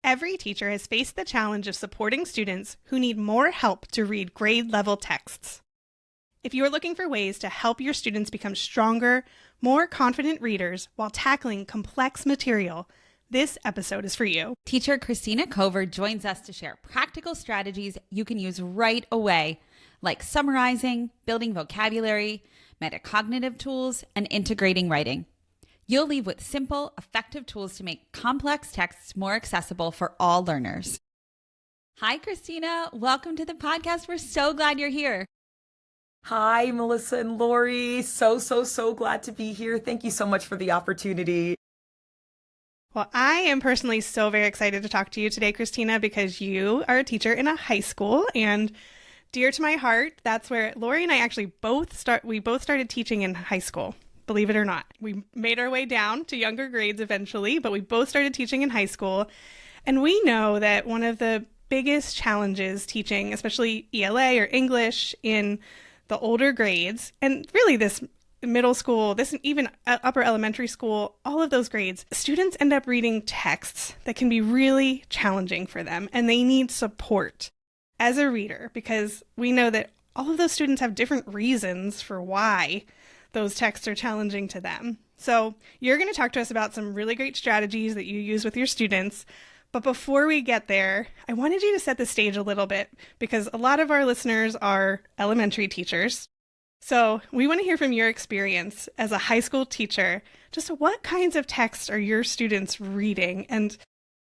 Every teacher has faced the challenge of supporting students who need more help to read grade-level texts. If you are looking for ways to help your students become stronger, more confident readers while tackling complex material, this episode is for you. Teacher Christina Cover joins us to share practical strategies you can use right away, like summarizing, building vocabulary, metacognitive tools, and integrating writing. You'll leave with simple, effective tools to make complex texts more accessible for all learners. Hi, Christina. Welcome to the podcast. We're so glad you're here. Hi, Melissa and Lori. So glad to be here. Thank you so much for the opportunity. Well, I am personally so very excited to talk to you today, Christina, because you are a teacher in a high school, and dear to my heart, that's where Lori and I actually both started teaching in high school. Believe it or not. We made our way down to younger grades eventually, but we both started teaching in high school. And we know that one of the biggest challenges teaching, especially ELA or English in the older grades, and really this middle school, this even upper elementary school, all of those grades, students end up reading texts that can be really challenging for them, and they need support as a reader, because we know that all of those students have different reasons for why those texts are challenging to them. So you're going to talk to us about some really great strategies that you use with your students. But before we get there, I wanted you to set the stage a little bit, because a lot of our listeners are elementary teachers. So we want to hear from your experience as a high school teacher. Just what kinds of texts are your students reading, and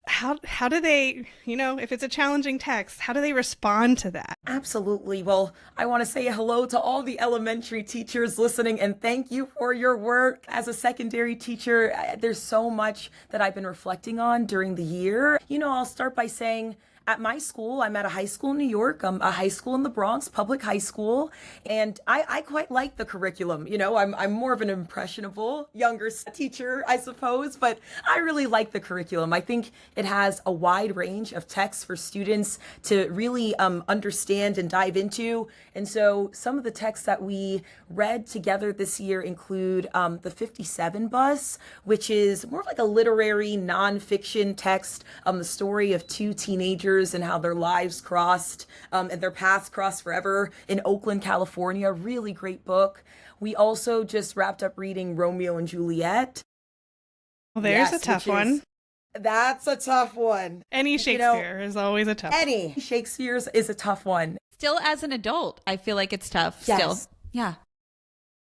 how do they, if it's a challenging text, how do they respond to that? Absolutely. Well, I want to say hello to all the elementary teachers listening, and thank you for your work. As a secondary teacher, there's so much that I've been reflecting on during the year. I'll start by saying, at my school, I'm at a high school in New York, a high school in the Bronx, public high school, and I quite like the curriculum. I'm more of an impressionable younger teacher, I suppose, but I really like the curriculum. I think it has a wide range of texts for students to really understand and dive into. And so some of the texts that we read together this year include the 57 Bus, which is more of like a literary nonfiction text, the story of two teenagers and how their lives crossed and their paths crossed forever in Oakland, California. Really great book. We also just wrapped up reading Romeo and Juliet. Well, there's a tough one. That's a tough one. Any Shakespeare is always a tough one. Any Shakespeare's is a tough one. Still, as an adult, I feel like it's tough. Yes. Still. Yeah.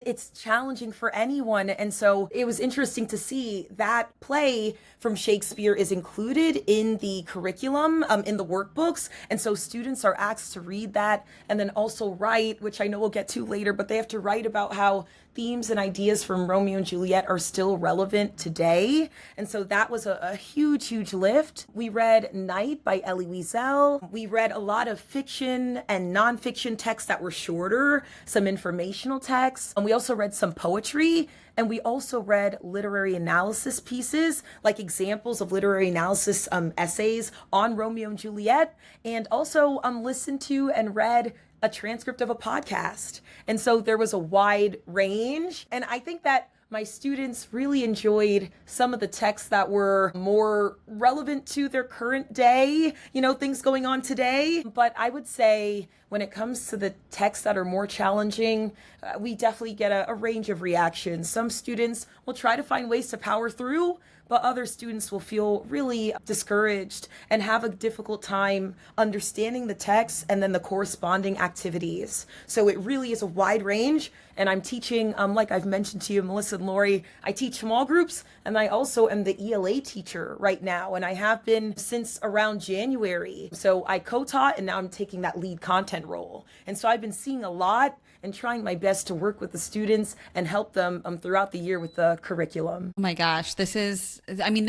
It's challenging for anyone. And so it was interesting to see that play from Shakespeare is included in the curriculum, in the workbooks. And so students are asked to read that and then also write, which I know we'll get to later, but they have to write about how themes and ideas from Romeo and Juliet are still relevant today. And so that was a huge lift. We read Night by Elie Wiesel. We read a lot of fiction and nonfiction texts that were shorter, some informational texts. And we also read some poetry. And we also read literary analysis pieces, like examples of literary analysis essays on Romeo and Juliet, and also listened to and read a transcript of a podcast. And so there was a wide range. And I think that my students really enjoyed some of the texts that were more relevant to their current day, things going on today. But I would say when it comes to the texts that are more challenging, we definitely get a range of reactions. Some students will try to find ways to power through, but other students will feel really discouraged and have a difficult time understanding the text and then the corresponding activities. So it really is a wide range. And I'm teaching, like I've mentioned to you, Melissa and Lori, I teach small groups, and I also am the ELA teacher right now, and I have been since around January. So I co-taught, and now I'm taking that lead content role. And so I've been seeing a lot and trying my best to work with the students and help them throughout the year with the curriculum. Oh my gosh, the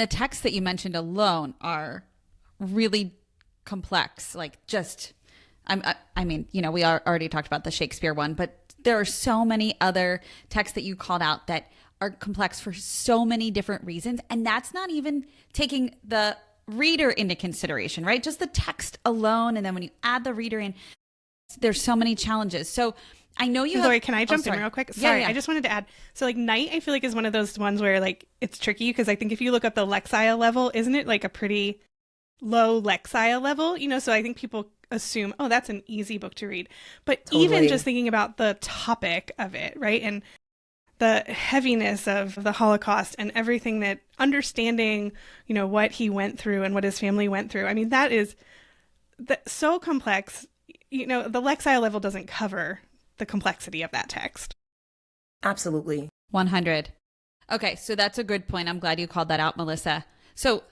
texts that you mentioned alone are really complex. We already talked about the Shakespeare one, but there are so many other texts that you called out that are complex for so many different reasons. And that's not even taking the reader into consideration, right? Just the text alone. And then when you add the reader in, there's so many challenges. So I know you have... Lori, can I jump in real quick? Sorry, Yeah. I just wanted to add. So Night, I feel like is one of those ones where it's tricky, because I think if you look up the Lexile level, isn't it a pretty low lexile level, so I think people assume, oh, that's an easy book to read. But even Totally. just thinking about the topic of it, right? And the heaviness of the Holocaust and everything that understanding, what he went through and what his family went through. I mean, that so complex, the Lexile level doesn't cover the complexity of that text. Absolutely. 100. Okay, so that's a good point. I'm glad you called that out, Melissa. So,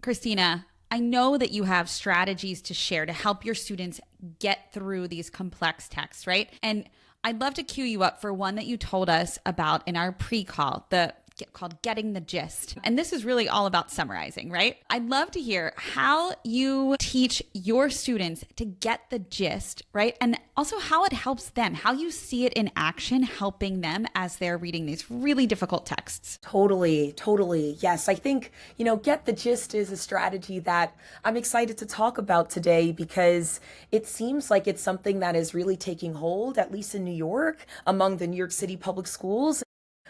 Christina, I know that you have strategies to share to help your students get through these complex texts, right? And I'd love to cue you up for one that you told us about in our pre-call, called Getting the Gist. And this is really all about summarizing, right? I'd love to hear how you teach your students to get the gist, right? And also how it helps them, how you see it in action, helping them as they're reading these really difficult texts. Totally, totally. Yes, I think, get the gist is a strategy that I'm excited to talk about today because it seems like it's something that is really taking hold, at least in New York, among the New York City public schools.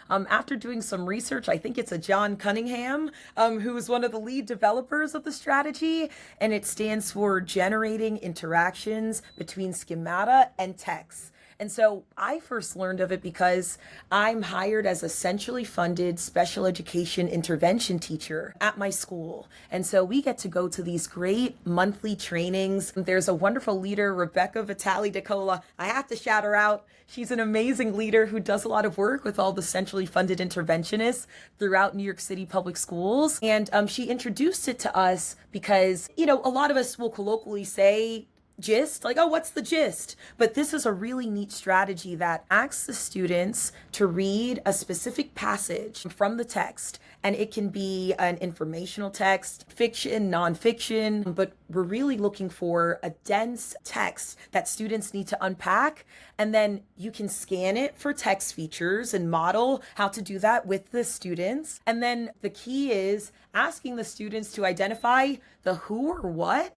After doing some research, I think it's a John Cunningham, who is one of the lead developers of the strategy, and it stands for Generating Interactions Between Schemata and Text. And so I first learned of it because I'm hired as a centrally funded special education intervention teacher at my school. And so we get to go to these great monthly trainings. There's a wonderful leader, Rebecca Vitale DeCola. I have to shout her out. She's an amazing leader who does a lot of work with all the centrally funded interventionists throughout New York City public schools. And she introduced it to us because, a lot of us will colloquially say, gist, like, oh, what's the gist? But this is a really neat strategy that asks the students to read a specific passage from the text. And it can be an informational text, fiction, nonfiction, but we're really looking for a dense text that students need to unpack. And then you can scan it for text features and model how to do that with the students. And then the key is asking the students to identify the who or what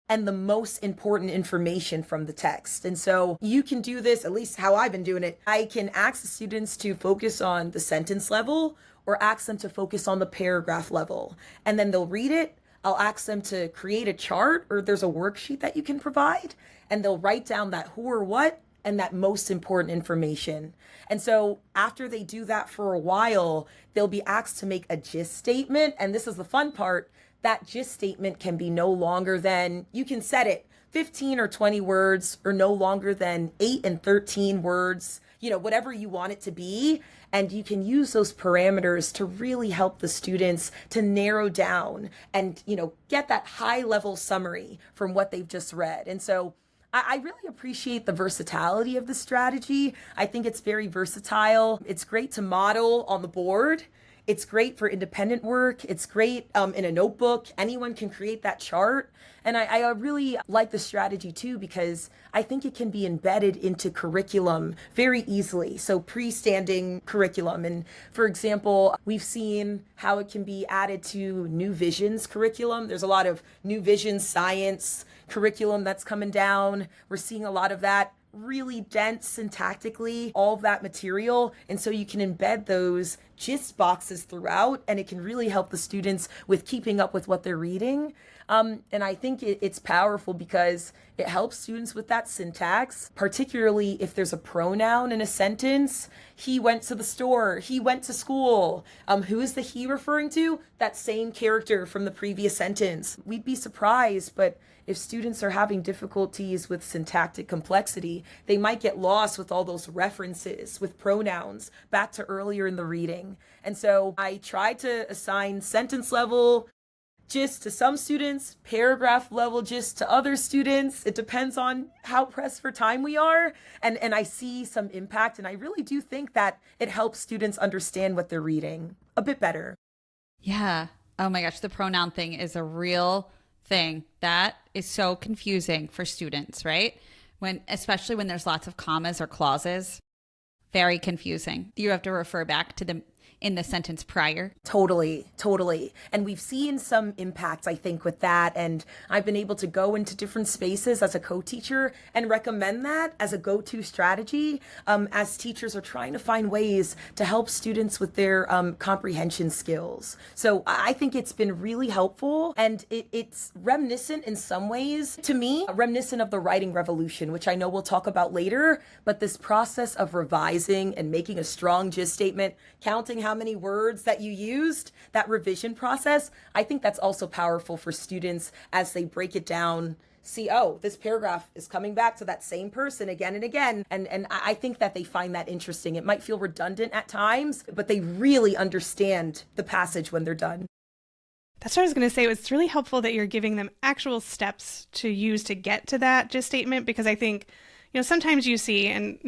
and the most important information from the text. And so you can do this, at least how I've been doing it. I can ask the students to focus on the sentence level or ask them to focus on the paragraph level. And then they'll read it. I'll ask them to create a chart, or there's a worksheet that you can provide, and they'll write down that who or what and that most important information. And so after they do that for a while, they'll be asked to make a gist statement. And this is the fun part. That gist statement can be no longer than, you can set it 15 or 20 words, or no longer than 8 and 13 words, whatever you want it to be. And you can use those parameters to really help the students to narrow down and, get that high level summary from what they've just read. And so I really appreciate the versatility of the strategy. I think it's very versatile. It's great to model on the board. It's great for independent work. It's great in a notebook. Anyone can create that chart. And I really like the strategy too, because I think it can be embedded into curriculum very easily. So pre-standing curriculum. And for example, we've seen how it can be added to New Visions curriculum. There's a lot of New Visions science curriculum that's coming down. We're seeing a lot of that really dense syntactically, all of that material. And so you can embed those gist boxes throughout, and it can really help the students with keeping up with what they're reading. And I think it's powerful because it helps students with that syntax, particularly if there's a pronoun in a sentence. He went to the store. He went to school. Who is the he referring to? That same character from the previous sentence. We'd be surprised, but if students are having difficulties with syntactic complexity, they might get lost with all those references with pronouns back to earlier in the reading. And so I try to assign sentence level gist to some students, paragraph level gist to other students. It depends on how pressed for time we are. And I see some impact. And I really do think that it helps students understand what they're reading a bit better. Yeah. Oh my gosh. The pronoun thing is a real thing that is so confusing for students, right? Especially when there's lots of commas or clauses, very confusing. You have to refer back to the in the sentence prior. Totally, totally. And we've seen some impact, I think, with that. And I've been able to go into different spaces as a co-teacher and recommend that as a go-to strategy as teachers are trying to find ways to help students with their comprehension skills. So I think it's been really helpful, and it's reminiscent in some ways, to me, reminiscent of the writing revolution, which I know we'll talk about later. But this process of revising and making a strong gist statement, counting how many words that you used, that revision process, I think that's also powerful for students as they break it down. See, oh, this paragraph is coming back to that same person again and again. And I think that they find that interesting. It might feel redundant at times, but they really understand the passage when they're done. That's what I was going to say. It's really helpful that you're giving them actual steps to use to get to that gist statement, because I think, sometimes you see, and,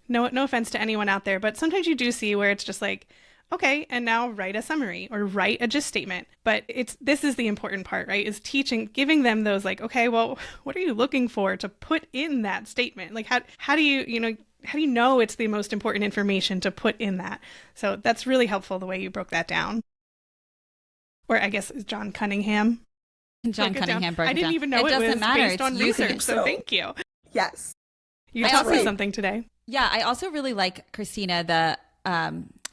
no offense to anyone out there, but sometimes you do see where it's just like, okay, and now write a summary or write a gist statement. But this is the important part, right? Is giving them those like, okay, well, what are you looking for to put in that statement? Like, how do you know it's the most important information to put in that? So that's really helpful the way you broke that down. Or I guess John Cunningham. John Cunningham broke it down. I didn't even know it was based on research, so thank you. Yes. You taught me something today. Yeah, I also really like, Christina,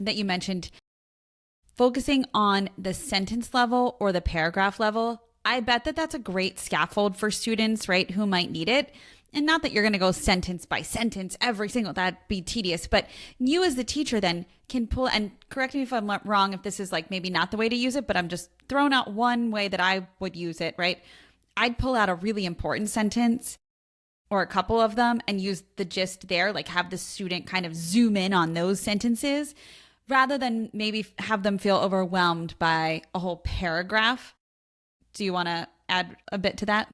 that you mentioned focusing on the sentence level or the paragraph level. I bet that that's a great scaffold for students, right, who might need it. And not that you're going to go sentence by sentence every single, that'd be tedious, but you as the teacher then can pull, and correct me if I'm wrong, if this is like maybe not the way to use it, but I'm just throwing out one way that I would use it, right? I'd pull out a really important sentence or a couple of them and use the gist there, like have the student kind of zoom in on those sentences rather than maybe have them feel overwhelmed by a whole paragraph. Do you want to add a bit to that?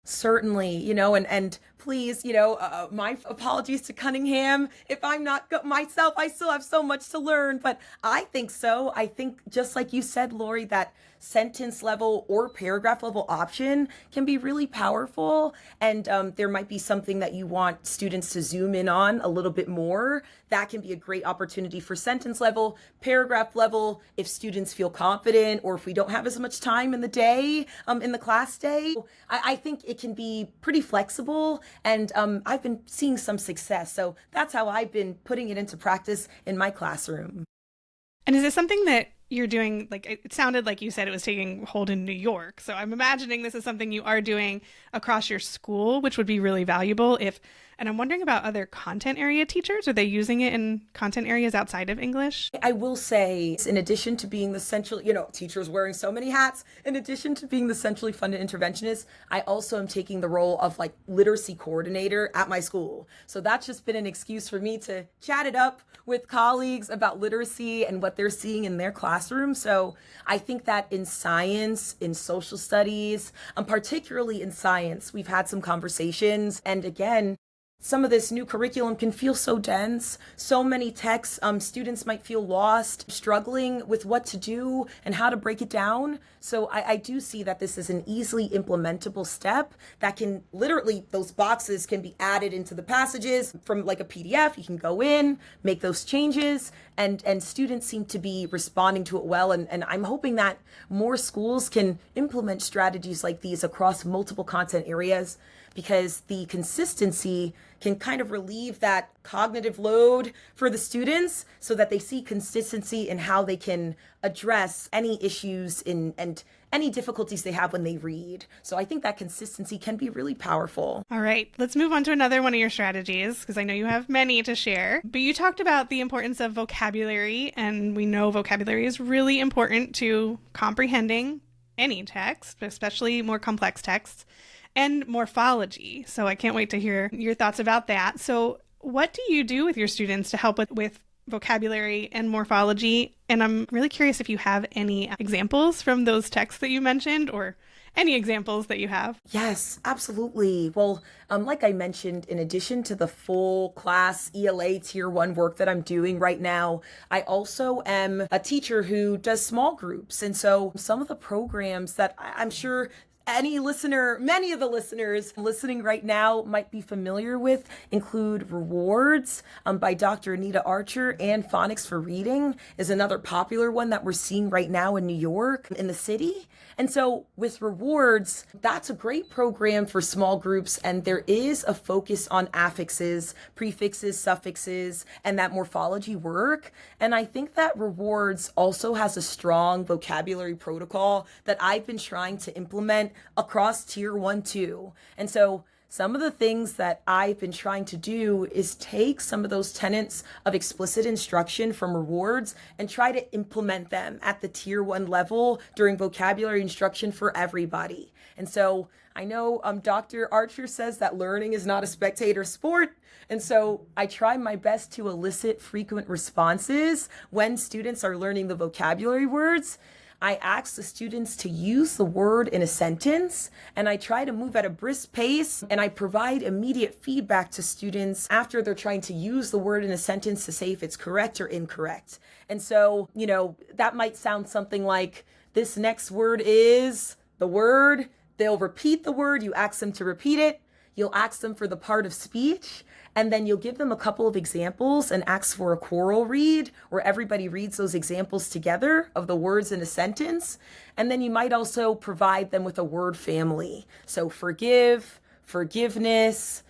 Certainly, and please, my apologies to Cunningham. If I'm not myself, I still have so much to learn, but I think so. I think just like you said, Lori, that sentence level or paragraph level option can be really powerful. And there might be something that you want students to zoom in on a little bit more. That can be a great opportunity for sentence level, paragraph level, if students feel confident or if we don't have as much time in the day, in the class day. I think it can be pretty flexible, and I've been seeing some success. So that's how I've been putting it into practice in my classroom. And is this something that you're doing, like it sounded like you said it was taking hold in New York. So I'm imagining this is something you are doing across your school, which would be really valuable and I'm wondering about other content area teachers. Are they using it in content areas outside of English? I will say, in addition to being the central, teachers wearing so many hats, in addition to being the centrally funded interventionist, I also am taking the role of like literacy coordinator at my school. So that's just been an excuse for me to chat it up with colleagues about literacy and what they're seeing in their classroom. So I think that in science, in social studies, particularly in science, we've had some conversations. And again, some of this new curriculum can feel so dense, so many texts, students might feel lost, struggling with what to do and how to break it down. So I do see that this is an easily implementable step that can literally, those boxes can be added into the passages from like a PDF. You can go in, make those changes, and students seem to be responding to it well. And I'm hoping that more schools can implement strategies like these across multiple content areas, because the consistency can kind of relieve that cognitive load for the students so that they see consistency in how they can address any issues and any difficulties they have when they read. So I think that consistency can be really powerful. All right, let's move on to another one of your strategies, because I know you have many to share. But you talked about the importance of vocabulary, and we know vocabulary is really important to comprehending any text, but especially more complex texts, and morphology. So I can't wait to hear your thoughts about that. So what do you do with your students to help with vocabulary and morphology? And I'm really curious if you have any examples from those texts that you mentioned, or any examples that you have. Yes, absolutely. Well, like I mentioned, in addition to the full class ELA Tier 1 work that I'm doing right now, I also am a teacher who does small groups. And so some of the programs that I'm sure many of the listeners listening right now might be familiar with include Rewards by Dr. Anita Archer, and Phonics for Reading is another popular one that we're seeing right now in New York, in the city. And so with Rewards, that's a great program for small groups, and there is a focus on affixes, prefixes, suffixes, and that morphology work. And I think that Rewards also has a strong vocabulary protocol that I've been trying to implement across tier 1, 2. And so some of the things that I've been trying to do is take some of those tenets of explicit instruction from Rewards and try to implement them at the tier 1 level during vocabulary instruction for everybody. And so I know Dr. Archer says that learning is not a spectator sport. And so I try my best to elicit frequent responses when students are learning the vocabulary words. I ask the students to use the word in a sentence, and I try to move at a brisk pace, and I provide immediate feedback to students after they're trying to use the word in a sentence to say if it's correct or incorrect. And so, that might sound something like, this next word is the word. They'll repeat the word. You ask them to repeat it. You'll ask them for the part of speech. And then you'll give them a couple of examples and ask for a choral read where everybody reads those examples together of the words in a sentence. And then you might also provide them with a word family. So forgive, forgiveness,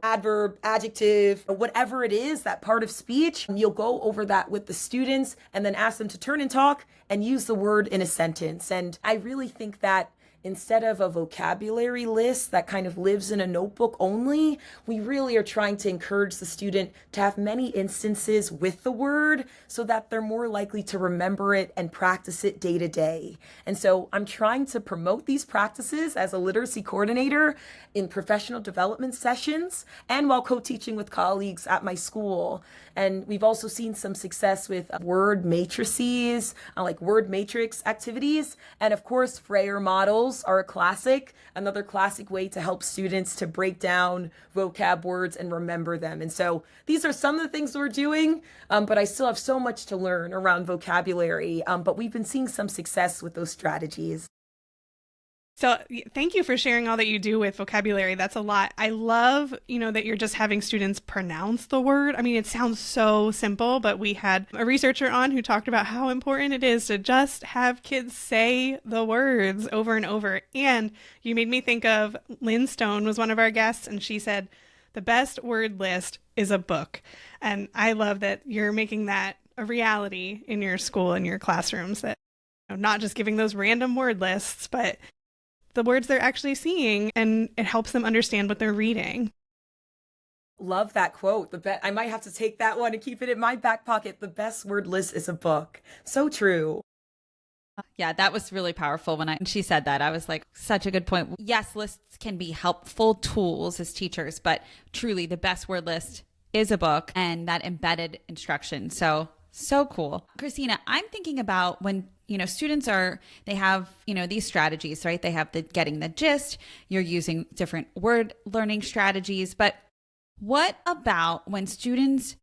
adverb, adjective, whatever it is, that part of speech. You'll go over that with the students and then ask them to turn and talk and use the word in a sentence. And I really think that instead of a vocabulary list that kind of lives in a notebook only, we really are trying to encourage the student to have many instances with the word so that they're more likely to remember it and practice it day to day. And so I'm trying to promote these practices as a literacy coordinator in professional development sessions and while co-teaching with colleagues at my school. And we've also seen some success with word matrices, like word matrix activities. And of course, Freyer models are a classic, another classic way to help students to break down vocab words and remember them. And so these are some of the things we're doing, but I still have so much to learn around vocabulary. But we've been seeing some success with those strategies. So thank you for sharing all that you do with vocabulary. That's a lot. I love, that you're just having students pronounce the word. I mean, it sounds so simple, but we had a researcher on who talked about how important it is to just have kids say the words over and over. And you made me think of Lynn Stone was one of our guests, and she said, the best word list is a book. And I love that you're making that a reality in your school and your classrooms, that not just giving those random word lists, but the words they're actually seeing, and it helps them understand what they're reading. Love that quote. I might have to take that one and keep it in my back pocket. The best word list is a book. So true. Yeah, that was really powerful when she said that. I was like, such a good point. Yes, lists can be helpful tools as teachers, but truly the best word list is a book and that embedded instruction. So cool. Christina, I'm thinking about when students they have, these strategies, right? They have getting the gist, you're using different word learning strategies, but what about when students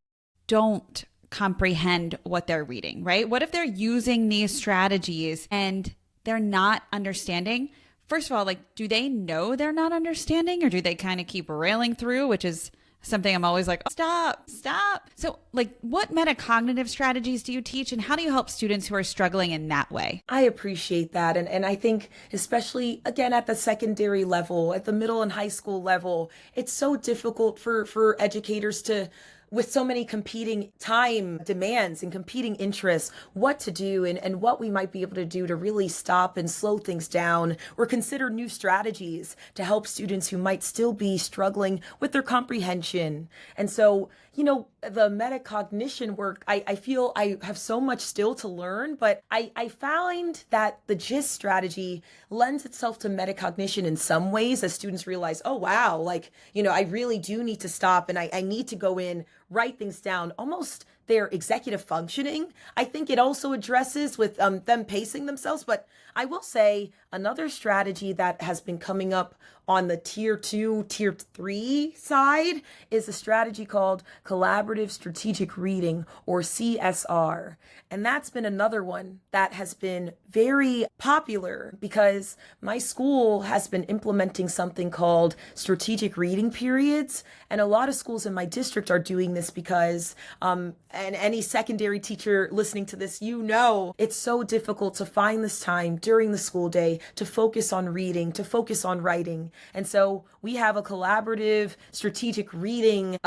don't comprehend what they're reading, right? What if they're using these strategies and they're not understanding? First of all, do they know they're not understanding, or do they kind of keep railing through, which is something I'm always like, oh, stop. So what metacognitive strategies do you teach, and how do you help students who are struggling in that way? I appreciate that. And I think especially, again, at the secondary level, at the middle and high school level, it's so difficult for educators to, with so many competing time demands and competing interests, what to do and what we might be able to do to really stop and slow things down or consider new strategies to help students who might still be struggling with their comprehension. And so, the metacognition work, I feel I have so much still to learn, but I found that the GIST strategy lends itself to metacognition in some ways as students realize, oh, wow, I really do need to stop and I need to go in, write things down, almost their executive functioning. I think it also addresses with them pacing themselves, but I will say another strategy that has been coming up on the tier 2, tier 3 side is a strategy called collaborative strategic reading, or CSR. And that's been another one that has been very popular because my school has been implementing something called strategic reading periods. And a lot of schools in my district are doing this because, and any secondary teacher listening to this, it's so difficult to find this time during the school day to focus on reading, to focus on writing. And so we have a collaborative strategic reading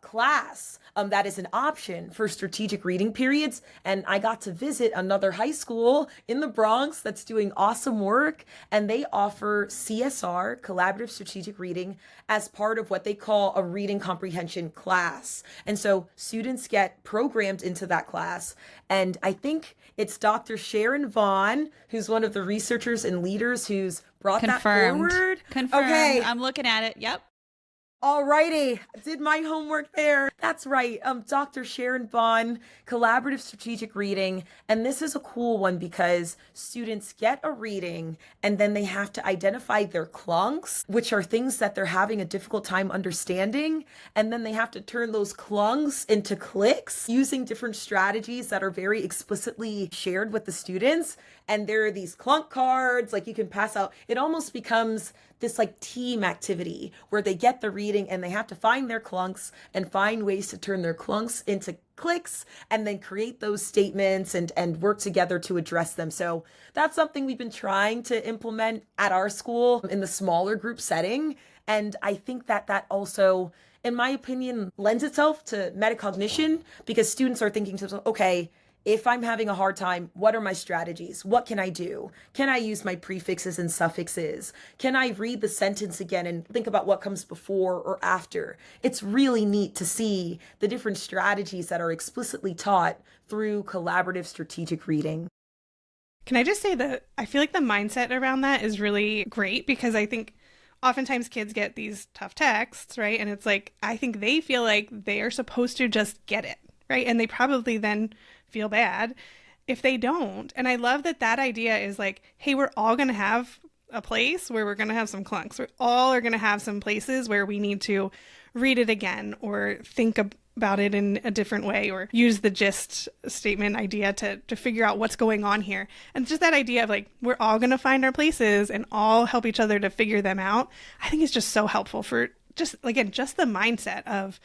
class that is an option for strategic reading periods. And I got to visit another high school in the Bronx that's doing awesome work. And they offer CSR, collaborative strategic reading, as part of what they call a reading comprehension class. And so students get programmed into that class. And I think it's Dr. Sharon Vaughn, who's one of the researchers and leaders who's brought that forward. Confirmed. Okay. I'm looking at it. Yep. Alrighty, did my homework there. That's right. Dr. Sharon Vaughn, collaborative strategic reading. And this is a cool one because students get a reading and then they have to identify their clunks, which are things that they're having a difficult time understanding. And then they have to turn those clunks into clicks using different strategies that are very explicitly shared with the students. And there are these clunk cards, like you can pass out. It almost becomes this like team activity where they get the reading and they have to find their clunks and find ways to turn their clunks into clicks and then create those statements and work together to address them. So that's something we've been trying to implement at our school in the smaller group setting. And I think that also, in my opinion, lends itself to metacognition because students are thinking to themselves, okay, if I'm having a hard time, what are my strategies? What can I do? Can I use my prefixes and suffixes? Can I read the sentence again and think about what comes before or after? It's really neat to see the different strategies that are explicitly taught through collaborative strategic reading. Can I just say that I feel like the mindset around that is really great because I think oftentimes kids get these tough texts, right? And it's like, I think they feel like they are supposed to just get it, right? And they probably then feel bad if they don't. And I love that idea is like, hey, we're all going to have a place where we're going to have some clunks. We all are going to have some places where we need to read it again or think about it in a different way or use the gist statement idea to figure out what's going on here. And just that idea of like, we're all going to find our places and all help each other to figure them out. I think it's just so helpful for just, again, just the mindset of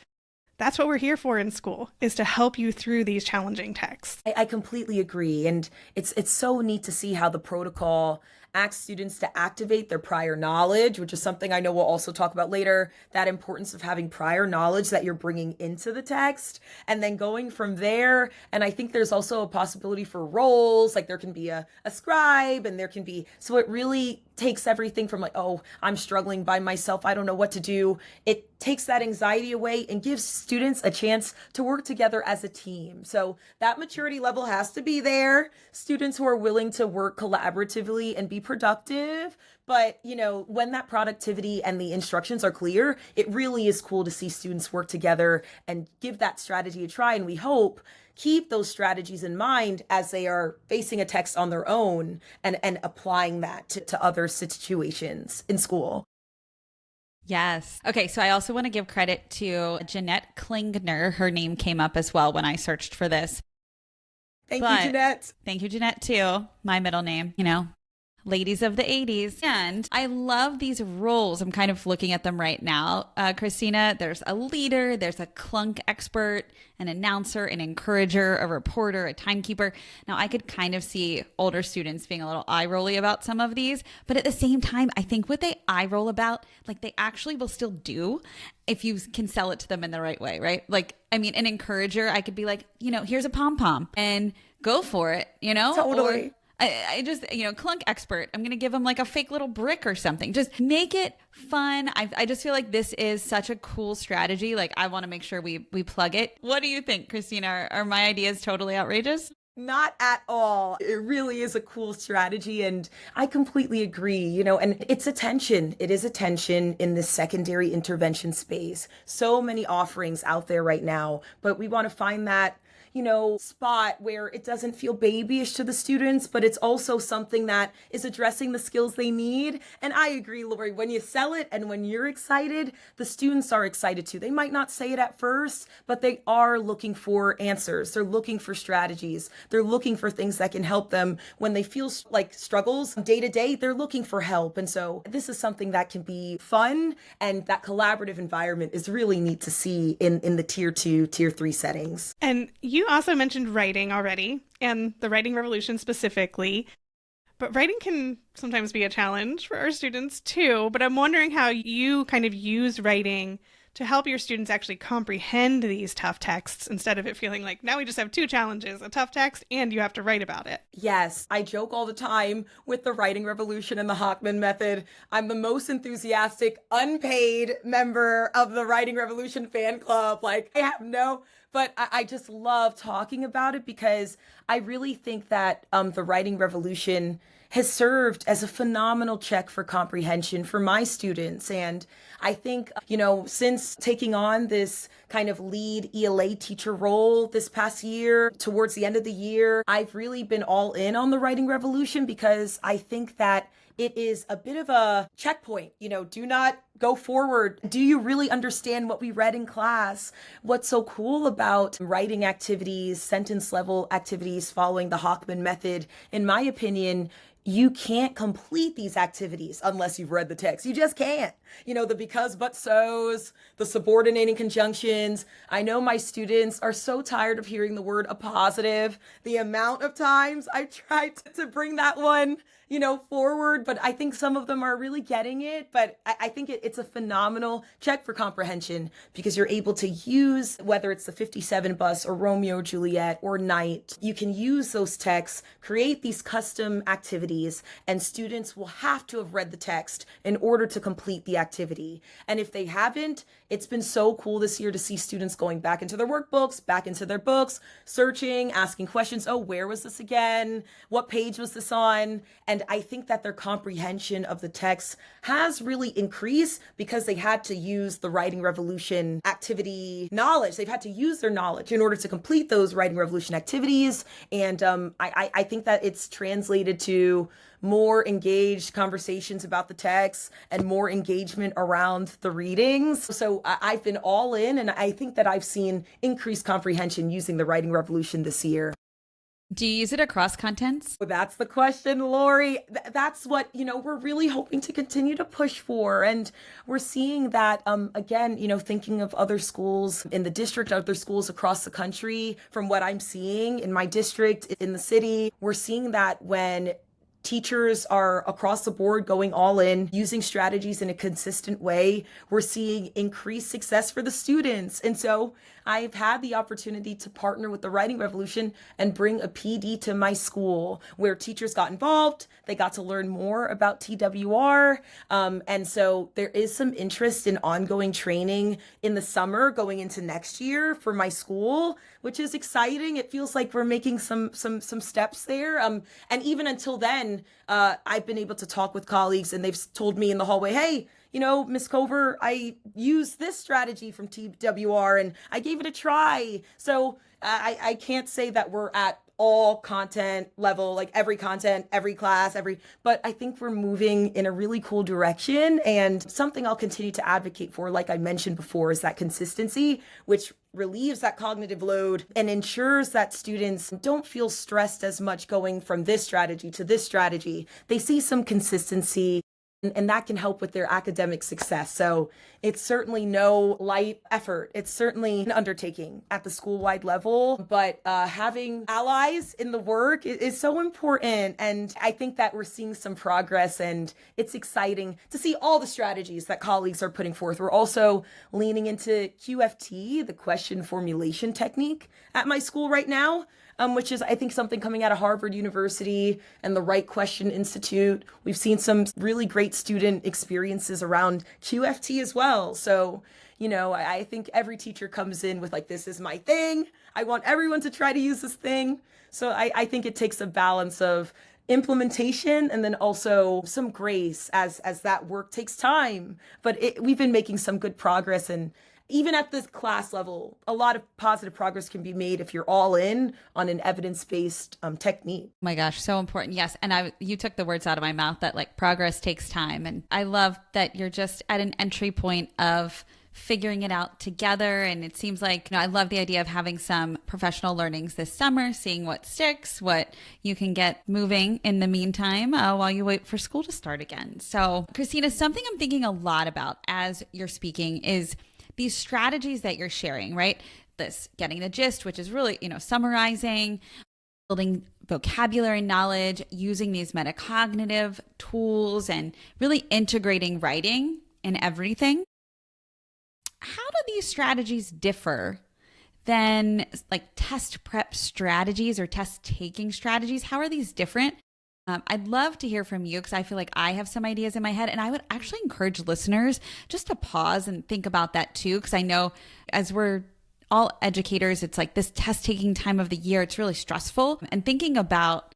that's what we're here for in school, is to help you through these challenging texts. I completely agree. And it's so neat to see how the protocol asks students to activate their prior knowledge, which is something I know we'll also talk about later, that importance of having prior knowledge that you're bringing into the text and then going from there. And I think there's also a possibility for roles, like there can be a scribe and there can be, so it really takes everything from like, oh, I'm struggling by myself, I don't know what to do. It takes that anxiety away and gives students a chance to work together as a team. So that maturity level has to be there. Students who are willing to work collaboratively and be productive. But, when that productivity and the instructions are clear, it really is cool to see students work together and give that strategy a try. And we hope keep those strategies in mind as they are facing a text on their own and applying that to other situations in school. Yes. Okay. So I also want to give credit to Jeanette Klingner. Her name came up as well when I searched for this. Thank you, Jeanette. Thank you, Jeanette, too. My middle name, ladies of the 80s. And I love these roles. I'm kind of looking at them right now. Christina, there's a leader, there's a clunk expert, an announcer, an encourager, a reporter, a timekeeper. Now, I could kind of see older students being a little eye-rolly about some of these, but at the same time, I think what they eye-roll about, like they actually will still do if you can sell it to them in the right way, right? Like, an encourager, I could be like, here's a pom-pom and go for it, Totally. Or, I just, clunk expert, I'm going to give them like a fake little brick or something. Just make it fun. I just feel like this is such a cool strategy. Like I want to make sure we plug it. What do you think, Christina? Are my ideas totally outrageous? Not at all. It really is a cool strategy. And I completely agree, and it's attention. It is attention in the secondary intervention space. So many offerings out there right now, but we want to find that spot where it doesn't feel babyish to the students, but it's also something that is addressing the skills they need. And I agree, Lori, when you sell it and when you're excited, the students are excited too. They might not say it at first, but they are looking for answers. They're looking for strategies. They're looking for things that can help them when they feel like struggles day to day. They're looking for help. And so this is something that can be fun, and that collaborative environment is really neat to see in the tier 2, tier 3 settings. And you also mentioned writing already, and the writing revolution specifically. But writing can sometimes be a challenge for our students too. But I'm wondering how you kind of use writing to help your students actually comprehend these tough texts instead of it feeling like now we just have two challenges, a tough text and you have to write about it. Yes, I joke all the time with the writing revolution and the Hockman method. I'm the most enthusiastic, unpaid member of the writing revolution fan club. Like, but I just love talking about it because I really think that the writing revolution has served as a phenomenal check for comprehension for my students. And I think, since taking on this kind of lead ELA teacher role this past year, towards the end of the year, I've really been all in on the writing revolution because I think that it is a bit of a checkpoint. Do not go forward. Do you really understand what we read in class? What's so cool about writing activities, sentence level activities following the Hockman method, in my opinion, you can't complete these activities unless you've read the text. You just can't. The because, but, so's, the subordinating conjunctions. I know my students are so tired of hearing the word appositive. The amount of times I tried to bring that one, forward, but I think some of them are really getting it. But I think it's a phenomenal check for comprehension because you're able to use, whether it's the 57 bus or Romeo, Juliet or Night, you can use those texts, create these custom activities, and students will have to have read the text in order to complete the activity. And if they haven't, it's been so cool this year to see students going back into their workbooks, back into their books, searching, asking questions. Oh, where was this again? What page was this on? And I think that their comprehension of the text has really increased because they had to use the writing revolution activity knowledge. They've had to use their knowledge in order to complete those writing revolution activities. And I think that it's translated to more engaged conversations about the text and more engagement around the readings. So I've been all in, and I think that I've seen increased comprehension using the writing revolution this year. Do you use it across contents? Well, that's the question, Lori. That's what, we're really hoping to continue to push for. And we're seeing that, again, thinking of other schools in the district, other schools across the country, from what I'm seeing in my district, in the city, we're seeing that when teachers are across the board going all in, using strategies in a consistent way, we're seeing increased success for the students. And so I've had the opportunity to partner with the Writing Revolution and bring a PD to my school where teachers got involved. They got to learn more about TWR. And so there is some interest in ongoing training in the summer going into next year for my school, which is exciting. It feels like we're making some steps there. And even until then, I've been able to talk with colleagues and they've told me in the hallway, hey, Ms. Cover, I used this strategy from TWR and I gave it a try. So I can't say that we're at all content level, like every content, every class, but I think we're moving in a really cool direction. And something I'll continue to advocate for, like I mentioned before, is that consistency, which relieves that cognitive load and ensures that students don't feel stressed as much going from this strategy to this strategy. They see some consistency, and that can help with their academic success. So it's certainly no light effort. It's certainly an undertaking at the school-wide level, but having allies in the work is so important. And I think that we're seeing some progress, and it's exciting to see all the strategies that colleagues are putting forth. We're also leaning into QFT, the question formulation technique, at my school right now. Which is, I think, something coming out of Harvard University and the Right Question Institute. We've seen some really great student experiences around QFT as well. So, I think every teacher comes in with like, this is my thing. I want everyone to try to use this thing. So I think it takes a balance of implementation and then also some grace as that work takes time. But we've been making some good progress, and even at this class level, a lot of positive progress can be made if you're all in on an evidence-based technique. Oh my gosh, so important. Yes. And you took the words out of my mouth that like progress takes time. And I love that you're just at an entry point of figuring it out together. And it seems like, I love the idea of having some professional learnings this summer, seeing what sticks, what you can get moving in the meantime while you wait for school to start again. So, Christina, something I'm thinking a lot about as you're speaking is these strategies that you're sharing, right? This getting the gist, which is really, summarizing, building vocabulary knowledge, using these metacognitive tools, and really integrating writing in everything. How do these strategies differ than like test prep strategies or test taking strategies? How are these different? I'd love to hear from you because I feel like I have some ideas in my head, and I would actually encourage listeners just to pause and think about that too, because I know as we're all educators, it's like this test taking time of the year, it's really stressful. And thinking about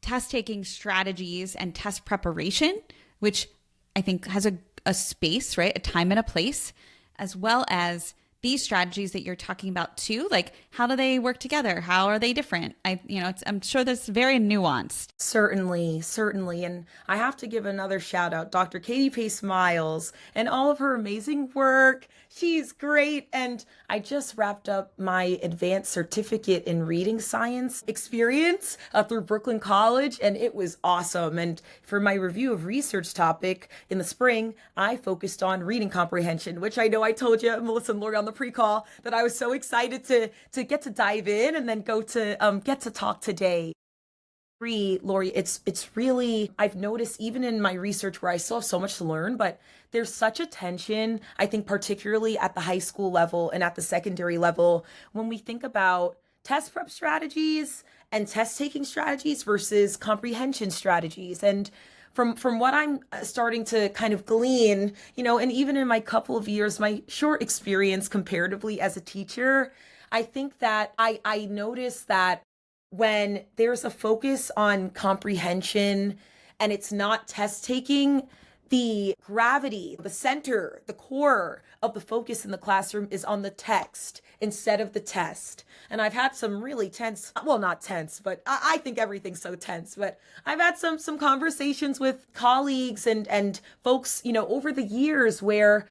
test taking strategies and test preparation, which I think has a space, right? A time and a place, as well as these strategies that you're talking about too, like how do they work together? How are they different? I'm sure that's very nuanced. Certainly. And I have to give another shout out, Dr. Katie Pace Miles and all of her amazing work. She's great. And I just wrapped up my advanced certificate in reading science experience through Brooklyn College, and it was awesome. And for my review of research topic in the spring, I focused on reading comprehension, which I know I told you, Melissa and Lori, on the pre-call that I was so excited to get to dive in and then go to get to talk today. Lori, it's really, I've noticed even in my research where I still have so much to learn, but there's such a tension, I think particularly at the high school level and at the secondary level, when we think about test prep strategies and test taking strategies versus comprehension strategies. And from what I'm starting to kind of glean, and even in my couple of years, my short experience comparatively as a teacher, I think that I noticed that when there's a focus on comprehension and it's not test taking, the gravity, the center, the core of the focus in the classroom is on the text instead of the test. And I've had some really tense, well, not tense, but I think everything's so tense, but I've had some conversations with colleagues and folks, over the years where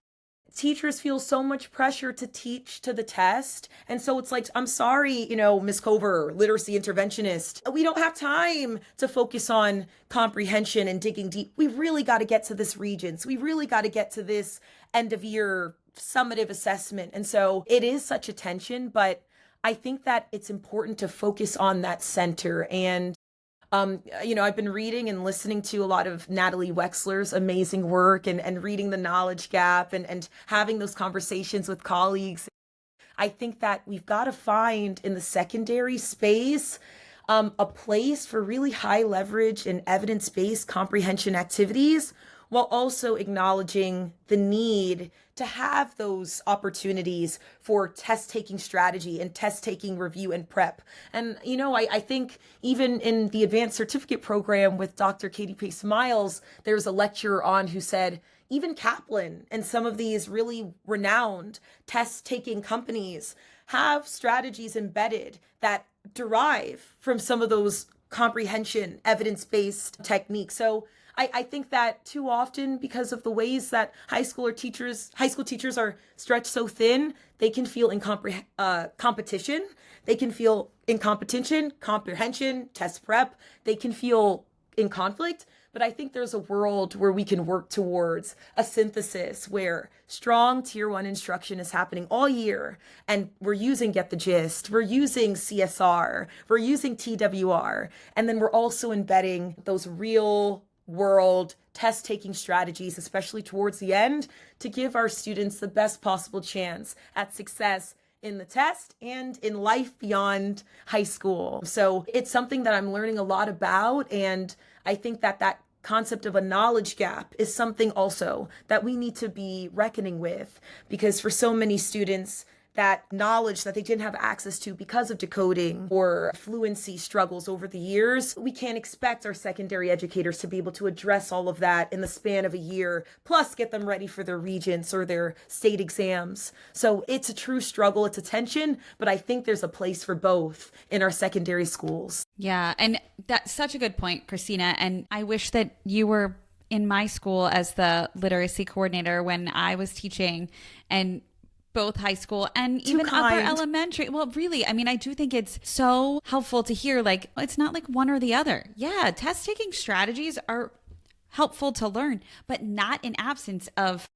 teachers feel so much pressure to teach to the test. And so it's like, I'm sorry, Miss Cover, literacy interventionist, we don't have time to focus on comprehension and digging deep. We really got to get to this Regents. We really got to get to this end of year summative assessment. And so it is such a tension, but I think that it's important to focus on that center. And I've been reading and listening to a lot of Natalie Wexler's amazing work and reading The Knowledge Gap and having those conversations with colleagues. I think that we've got to find in the secondary space a place for really high leverage and evidence-based comprehension activities, while also acknowledging the need to have those opportunities for test-taking strategy and test-taking review and prep. And, I think even in the advanced certificate program with Dr. Katie Pace Miles, there's a lecturer on who said, even Kaplan and some of these really renowned test-taking companies have strategies embedded that derive from some of those comprehension, evidence-based techniques. So I think that too often, because of the ways that high school teachers are stretched so thin, they can feel in competition. They can feel in competition, comprehension, test prep. They can feel in conflict. But I think there's a world where we can work towards a synthesis where strong tier 1 instruction is happening all year. And we're using Get the Gist, we're using CSR, we're using TWR. And then we're also embedding those real world test-taking strategies, especially towards the end, to give our students the best possible chance at success in the test and in life beyond high school. So it's something that I'm learning a lot about, and I think that concept of a knowledge gap is something also that we need to be reckoning with, because for so many students, that knowledge that they didn't have access to because of decoding or fluency struggles over the years. We can't expect our secondary educators to be able to address all of that in the span of a year, plus get them ready for their regents or their state exams. So it's a true struggle, it's a tension, but I think there's a place for both in our secondary schools. Yeah, and that's such a good point, Christina. And I wish that you were in my school as the literacy coordinator when I was teaching, and both high school and even upper elementary. Well, really, I mean, I do think it's so helpful to hear, like, it's not like one or the other. Yeah, test taking strategies are helpful to learn, but not in absence of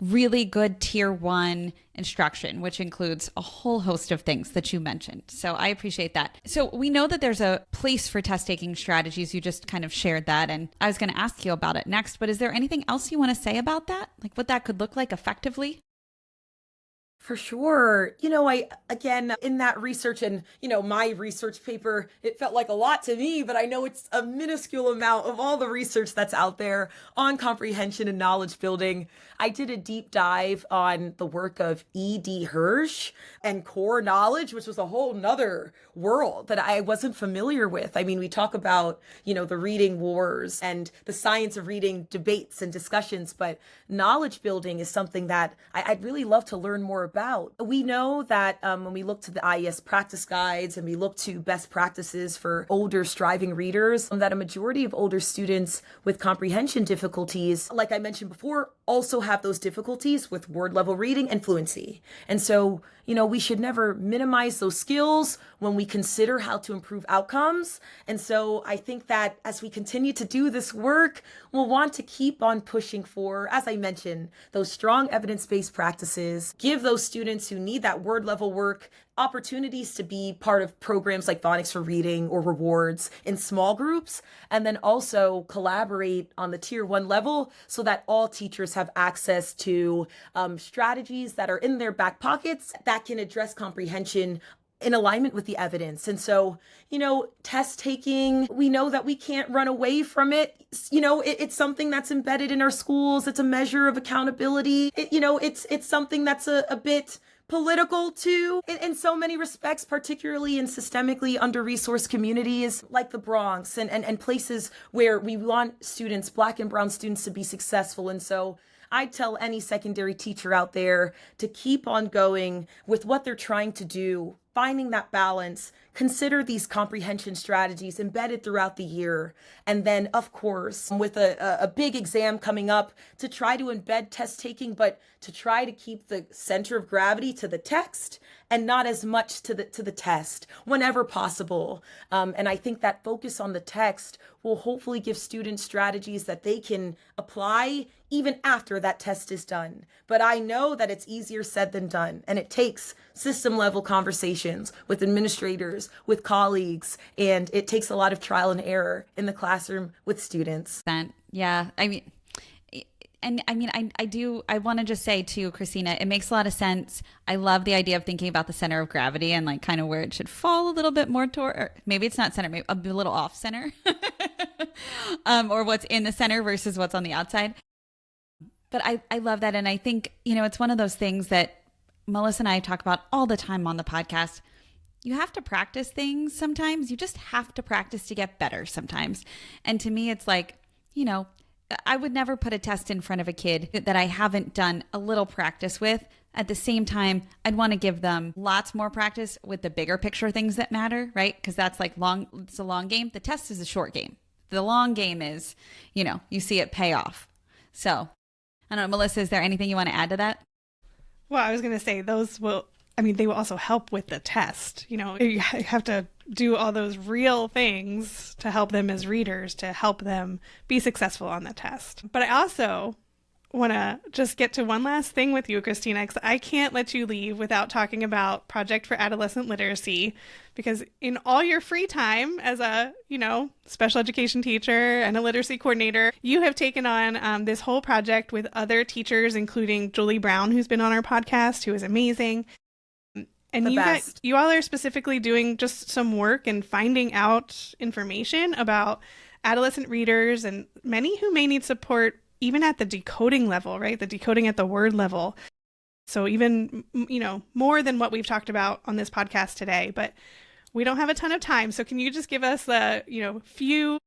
really good tier 1 instruction, which includes a whole host of things that you mentioned. So I appreciate that. So we know that there's a place for test taking strategies. You just kind of shared that, and I was going to ask you about it next, but is there anything else you want to say about that? Like what that could look like effectively? For sure. Again, in that research and, my research paper, it felt like a lot to me, but I know it's a minuscule amount of all the research that's out there on comprehension and knowledge building. I did a deep dive on the work of E.D. Hirsch and core knowledge, which was a whole nother world that I wasn't familiar with. I mean, we talk about, the reading wars and the science of reading debates and discussions, but knowledge building is something that I'd really love to learn more about. We know that when we look to the IES practice guides and we look to best practices for older striving readers, that a majority of older students with comprehension difficulties, like I mentioned before, also have those difficulties with word level reading and fluency. And so, we should never minimize those skills when we consider how to improve outcomes. And so I think that as we continue to do this work, we'll want to keep on pushing for, as I mentioned, those strong evidence-based practices, give those students who need that word level work opportunities to be part of programs like Phonics for Reading or rewards in small groups, and then also collaborate on the tier 1 level so that all teachers have access to strategies that are in their back pockets that can address comprehension in alignment with the evidence. And so, test taking, we know that we can't run away from it. It's something that's embedded in our schools. It's a measure of accountability. It's something that's a bit political too, in so many respects, particularly in systemically under-resourced communities like the Bronx and places where we want students, Black and brown students, to be successful. And so I tell any secondary teacher out there to keep on going with what they're trying to do, finding that balance, consider these comprehension strategies embedded throughout the year. And then, of course, with a big exam coming up, to try to embed test taking, but to try to keep the center of gravity to the text and not as much to the test whenever possible. And I think that focus on the text will hopefully give students strategies that they can apply even after that test is done. But I know that it's easier said than done, and it takes system level conversations with administrators, with colleagues, and it takes a lot of trial and error in the classroom with students. Yeah, I want to just say too, Christina, it makes a lot of sense. I love the idea of thinking about the center of gravity and like kind of where it should fall a little bit more toward, or maybe it's not center, maybe a little off center, or what's in the center versus what's on the outside. But I love that. And I think, it's one of those things that Melissa and I talk about all the time on the podcast. You have to practice things sometimes. You just have to practice to get better sometimes. And to me, it's like, I would never put a test in front of a kid that I haven't done a little practice with. At the same time, I'd want to give them lots more practice with the bigger picture things that matter, right? Because that's like it's a long game. The test is a short game. The long game is, you see it pay off. So I don't know, Melissa, is there anything you want to add to that? Well, I was going to say they will also help with the test. You have to do all those real things to help them as readers, to help them be successful on the test. But I also want to just get to one last thing with you, Christina, because I can't let you leave without talking about Project for Adolescent Literacy, because in all your free time as a, special education teacher and a literacy coordinator, you have taken on this whole project with other teachers, including Julie Brown, who's been on our podcast, who is amazing. And you all are specifically doing just some work and finding out information about adolescent readers and many who may need support even at the decoding level, right? The decoding at the word level. So even, more than what we've talked about on this podcast today, but we don't have a ton of time. So can you just give us the, few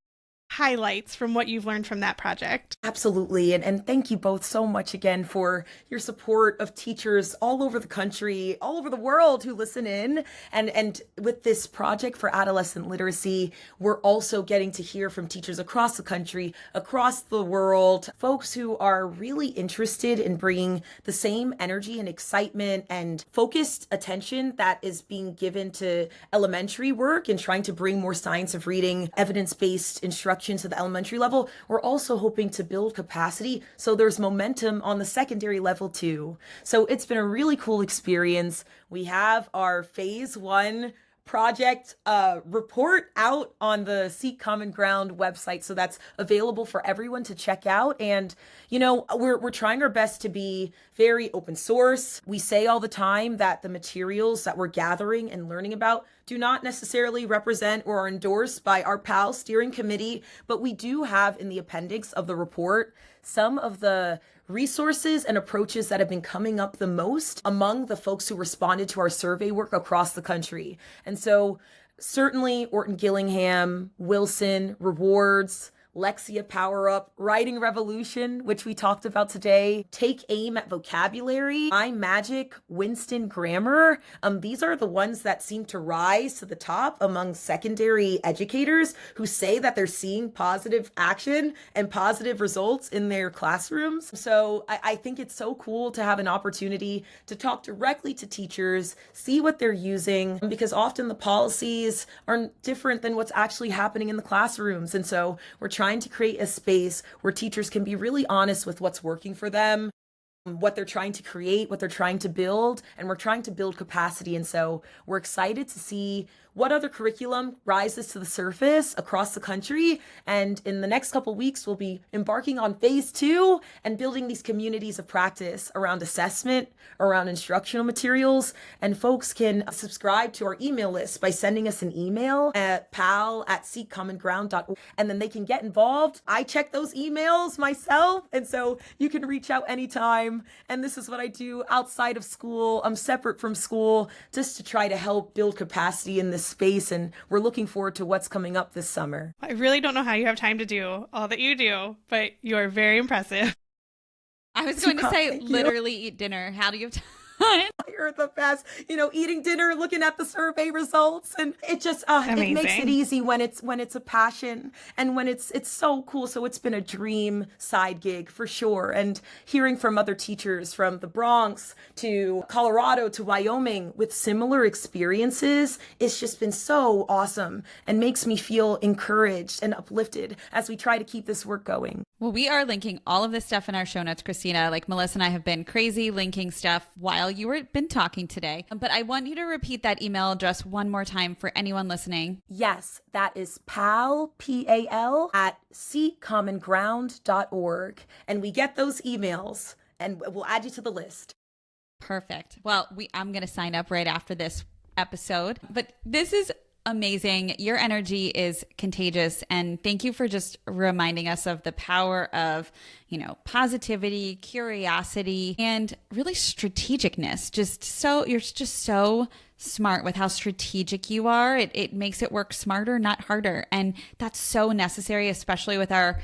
highlights from what you've learned from that project? Absolutely. And thank you both so much again for your support of teachers all over the country, all over the world who listen in. And with this project for adolescent literacy, we're also getting to hear from teachers across the country, across the world, folks who are really interested in bringing the same energy and excitement and focused attention that is being given to elementary work and trying to bring more science of reading, evidence-based instruction to the elementary level. We're also hoping to build capacity so there's momentum on the secondary level too. So it's been a really cool experience. We have our phase 1 project report out on the Seek Common Ground website, so that's available for everyone to check out. And we're trying our best to be very open source. We say all the time that the materials that we're gathering and learning about do not necessarily represent or are endorsed by our PAL steering committee, but we do have in the appendix of the report some of the resources and approaches that have been coming up the most among the folks who responded to our survey work across the country. And so certainly Orton Gillingham, Wilson, Rewards, Lexia Power Up, Writing Revolution, which we talked about today, Take Aim at Vocabulary, iMagic, Winston Grammar. These are the ones that seem to rise to the top among secondary educators who say that they're seeing positive action and positive results in their classrooms. So I think it's so cool to have an opportunity to talk directly to teachers, see what they're using, because often the policies are different than what's actually happening in the classrooms. And so we're trying to create a space where teachers can be really honest with what's working for them, what they're trying to create, what they're trying to build, and we're trying to build capacity. And so we're excited to see what other curriculum rises to the surface across the country. And in the next couple weeks, we'll be embarking on phase 2 and building these communities of practice around assessment, around instructional materials. And folks can subscribe to our email list by sending us an email at pal@seekcommonground.org, and then they can get involved. I check those emails myself, and so you can reach out anytime. And this is what I do outside of school. I'm separate from school just to try to help build capacity in this space, and we're looking forward to what's coming up this summer. I really don't know how you have time to do all that you do, but you are very impressive. I was going to say, literally eat dinner. How do you have time? You're the best. Eating dinner, looking at the survey results, and it just it makes it easy when it's a passion and when it's so cool. So it's been a dream side gig for sure. And hearing from other teachers from the Bronx to Colorado to Wyoming with similar experiences, it's just been so awesome and makes me feel encouraged and uplifted as we try to keep this work going. Well, we are linking all of this stuff in our show notes, Christina. Like Melissa and I have been crazy linking stuff while you were been talking today. But I want you to repeat that email address one more time for anyone listening. Yes, that is PAL, P-A-L, @seekcommonground.org. And we get those emails and we'll add you to the list. Perfect. Well, I'm going to sign up right after this episode. But this is amazing. Your energy is contagious. And thank you for just reminding us of the power of, positivity, curiosity, and really strategicness. You're just so smart with how strategic you are. It makes it work smarter, not harder. And that's so necessary, especially with our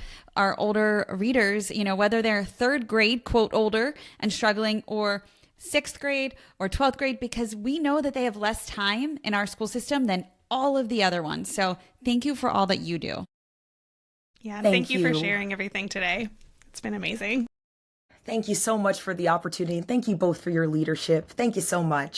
older readers, whether they're third grade, quote, older and struggling, or 6th grade or 12th grade, because we know that they have less time in our school system than all of the other ones. So thank you for all that you do. Yeah, thank you for sharing everything today. It's been amazing. Thank you so much for the opportunity. And thank you both for your leadership. Thank you so much.